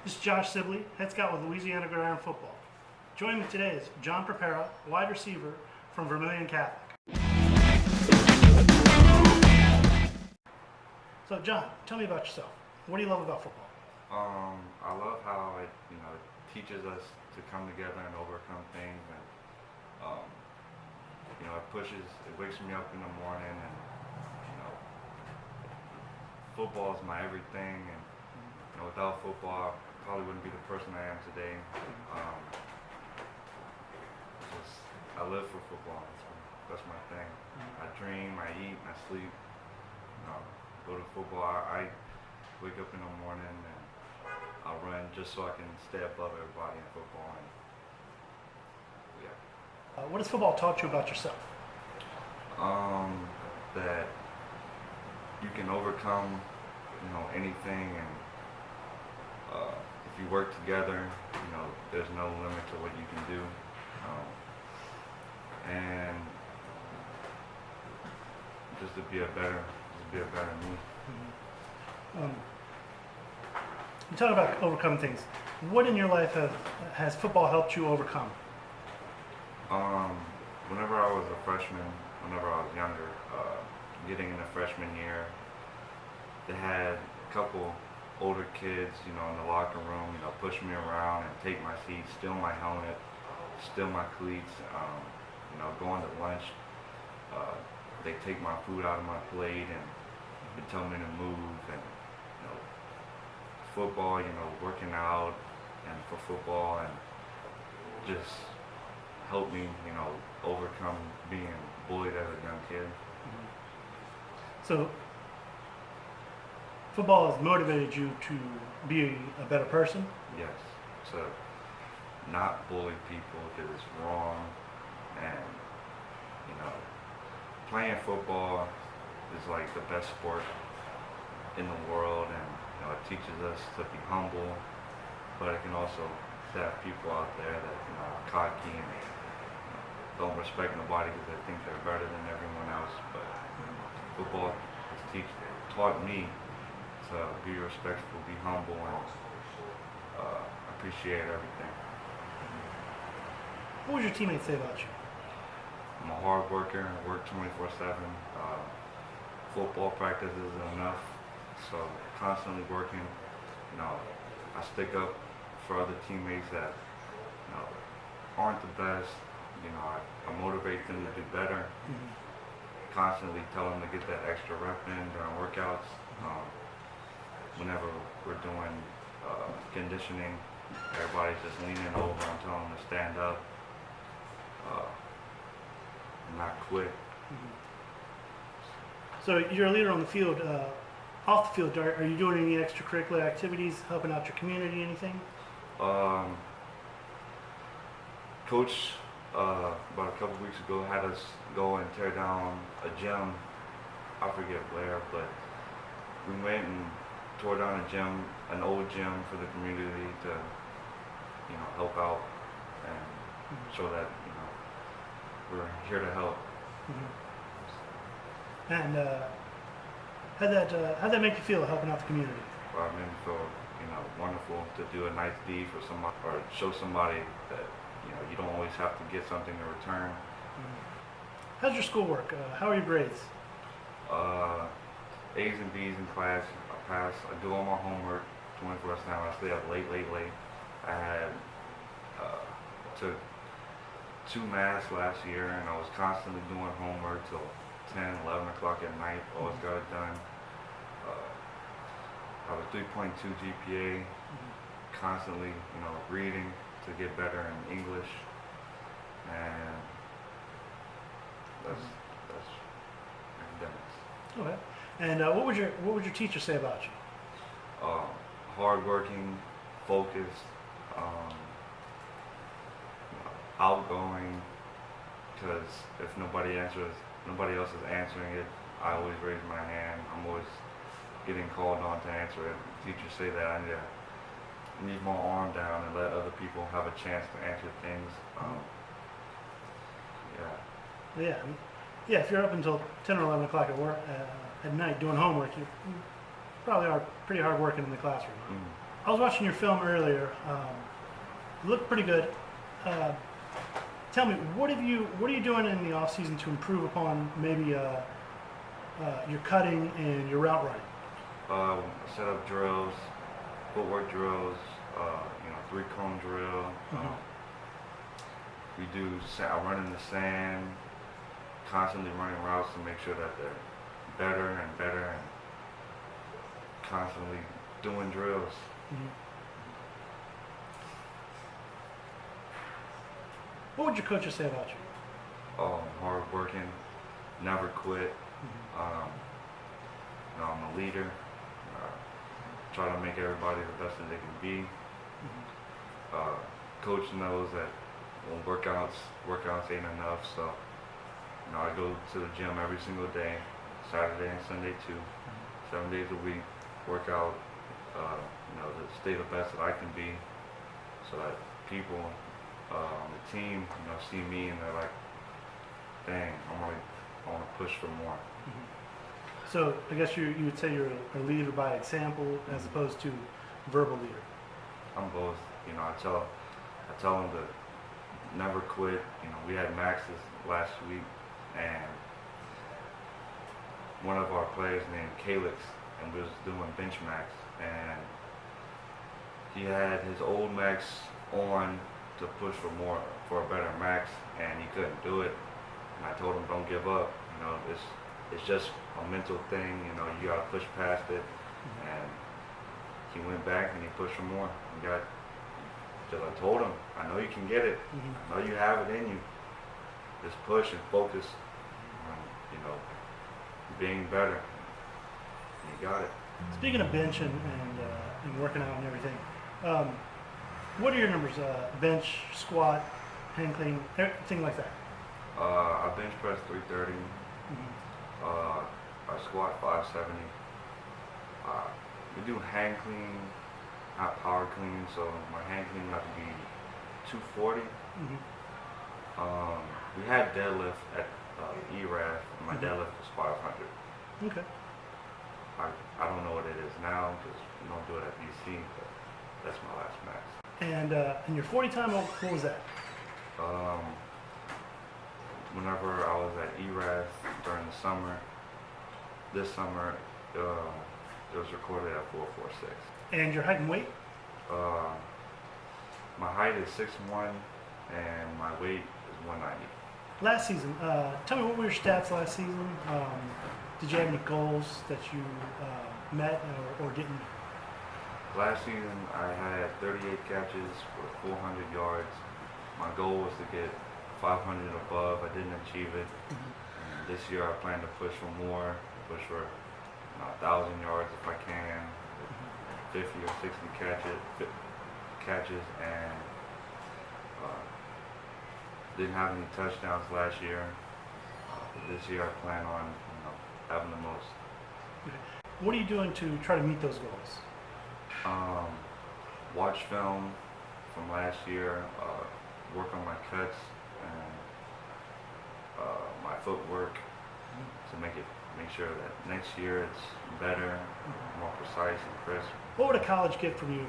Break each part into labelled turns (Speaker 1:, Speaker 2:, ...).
Speaker 1: This is Josh Sibley, head scout with Louisiana Gridiron football. Joining me today is John Purpera, wide receiver from Vermilion Catholic. So John, tell me about yourself. What do you love about football?
Speaker 2: I love how it teaches us to come together and overcome things, and it wakes me up in the morning, and football is my everything, and without football, I probably wouldn't be the person I am today. I live for football. That's my thing. I dream, I eat, I sleep. Go to football. I wake up in the morning and I run just so I can stay above everybody in football. And
Speaker 1: What has football taught you about yourself?
Speaker 2: That you can overcome, anything, and if you work together, there's no limit to what you can do. And just to be a better me.
Speaker 1: You talk about overcoming things. What in your life has football helped you overcome?
Speaker 2: Whenever I was a freshman, whenever I was younger, getting in the freshman year, they had a couple older kids, in the locker room, push me around and take my seat, steal my helmet, steal my cleats, going to lunch. They take my food out of my plate and they tell me to move, and football, working out and for football, and just help me, overcome being bullied as a young kid.
Speaker 1: So football has motivated you to be a better person?
Speaker 2: Yes, to not bully people because it's wrong, and playing football is like the best sport in the world, and it teaches us to be humble, but it can also have people out there that are cocky and don't respect nobody because they think they're better than everyone else. But football has taught me to be respectful, be humble, and appreciate everything.
Speaker 1: What would your teammates say about you?
Speaker 2: I'm a hard worker. I work 24/7. Football practice isn't enough, so constantly working. I stick up for other teammates that aren't the best. I motivate them to do better. Constantly tell them to get that extra rep in during workouts. Whenever we're doing conditioning, everybody's just leaning over and telling them to stand up, and not quit.
Speaker 1: So you're a leader on the field. Off the field, are you doing any extracurricular activities, helping out your community, anything?
Speaker 2: Coach, about a couple weeks ago, had us go and tear down a gym. I forget where, but we went and tore down a gym, an old gym for the community to, help out and show that, we're here to help.
Speaker 1: And how'd that make you feel, helping out the community?
Speaker 2: Well, it made me feel, wonderful to do a nice deed for somebody, or show somebody that, you don't always have to get something in return.
Speaker 1: How's your schoolwork? How are your grades?
Speaker 2: A's and B's in class. I pass. I do all my homework 24/7. I stay up late. I had took 2 maths last year, and I was constantly doing homework till 10, 11 o'clock at night. Always got it done. I have a 3.2 GPA. Constantly, reading to get better in English, and that's academics.
Speaker 1: Okay. And what would your teacher say about you?
Speaker 2: Hardworking, focused, outgoing. Because if nobody else is answering it, I always raise my hand. I'm always getting called on to answer it. Teachers say that I need to leave my arm down and let other people have a chance to answer things.
Speaker 1: Yeah. If you're up until 10 or 11 o'clock at night doing homework, you probably are pretty hard working in the classroom.
Speaker 2: Mm.
Speaker 1: I was watching your film earlier. You looked pretty good. Tell me, what are you doing in the off season to improve upon maybe your cutting and your route running?
Speaker 2: Set up drills, footwork drills, 3-cone drill. We do, I run in the sand, constantly running routes to make sure that they're better and better and constantly doing drills.
Speaker 1: What would your coaches say about you?
Speaker 2: Hard working, never quit. I'm a leader. Try to make everybody the best that they can be. Coach knows that when workouts ain't enough, so I go to the gym every single day, Saturday and Sunday too, 7 days a week, work out, to stay the best that I can be, so that people on the team, see me and they're like, dang, I want to push for more.
Speaker 1: So I guess you would say you're a leader by example as opposed to verbal leader.
Speaker 2: I'm both. I tell them to never quit. We had maxes last week, and one of our players named Calix, and we was doing bench max, and he had his old max on to push for a better max, and he couldn't do it. And I told him, don't give up. It's just a mental thing. You gotta push past it. And he went back and he pushed for more. Because I told him, I know you can get it. I know you have it in you. Just push and focus on, being better. You got it.
Speaker 1: Speaking of bench and working out and everything, what are your numbers? Bench, squat, hang clean, everything like that?
Speaker 2: I bench press 330. I squat 570. We do hang clean, not power clean, so my hang clean have to be 240. We had deadlift at ERAF, and my deadlift was 500.
Speaker 1: Okay.
Speaker 2: I don't know what it is now because we don't do it at BC, but that's my last max.
Speaker 1: And your 40 time, what was that?
Speaker 2: Whenever I was at ERAF during the summer, this summer, it was recorded at 446.
Speaker 1: And your height and weight?
Speaker 2: My height is 6'1", and my weight is 190.
Speaker 1: Last season, tell me what were your stats last season? Did you have any goals that you met or didn't?
Speaker 2: Last season, I had 38 catches for 400 yards. My goal was to get 500 above. I didn't achieve it. And this year, I plan to push for more, push for 1,000 yards if I can, 50 or 60 catches, and didn't have any touchdowns last year. This year, I plan on having the most.
Speaker 1: What are you doing to try to meet those goals?
Speaker 2: Watch film from last year, work on my cuts and my footwork to make sure that next year it's better, more precise and crisp.
Speaker 1: What would a college get from you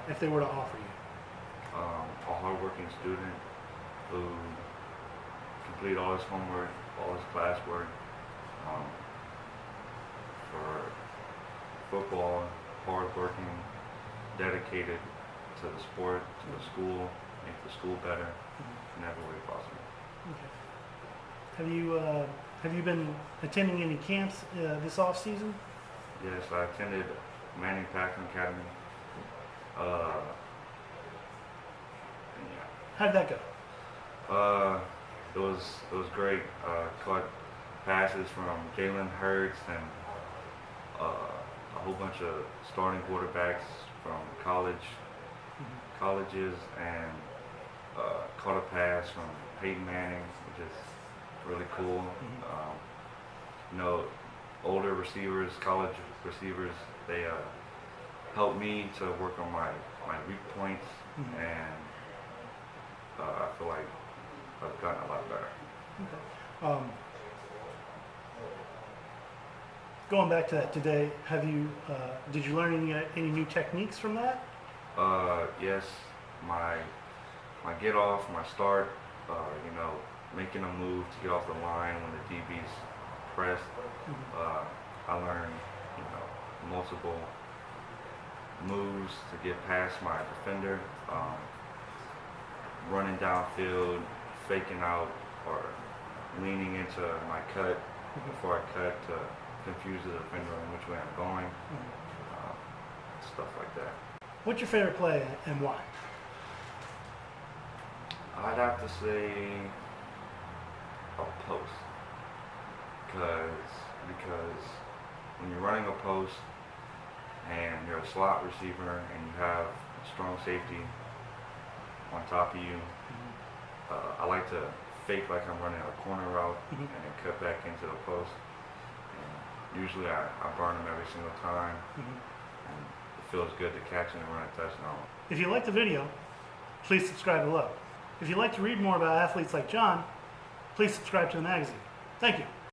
Speaker 1: if they were to offer you?
Speaker 2: A hardworking student who complete all his homework, all his classwork. For football, hardworking, dedicated to the sport, to the school, make the school better in every way possible.
Speaker 1: Okay. Have you been attending any camps this off season?
Speaker 2: Yes, I attended Manning Packing Academy. Yeah.
Speaker 1: How did that go?
Speaker 2: It was great. Caught passes from Jalen Hurts and a whole bunch of starting quarterbacks from colleges, and caught a pass from Peyton Manning, which is really cool. Older receivers, college receivers, they helped me to work on my weak points, and I feel like I've gotten a lot better.
Speaker 1: Okay. Going back to that today, did you learn any new techniques from that?
Speaker 2: Yes, my get off, my start, making a move to get off the line when the DB's pressed. I learned, multiple moves to get past my defender, running downfield, faking out, or leaning into my cut before I cut to confuse the defender on which way I'm going, stuff like that.
Speaker 1: What's your favorite play and why?
Speaker 2: I'd have to say a post, because when you're running a post and you're a slot receiver and you have a strong safety on top of you, I like to fake like I'm running a corner route and then cut back into the post. And usually I burn them every single time, and it feels good to catch it and run a touchdown.
Speaker 1: If you liked the video, please subscribe below. If you'd like to read more about athletes like John, please subscribe to the magazine. Thank you.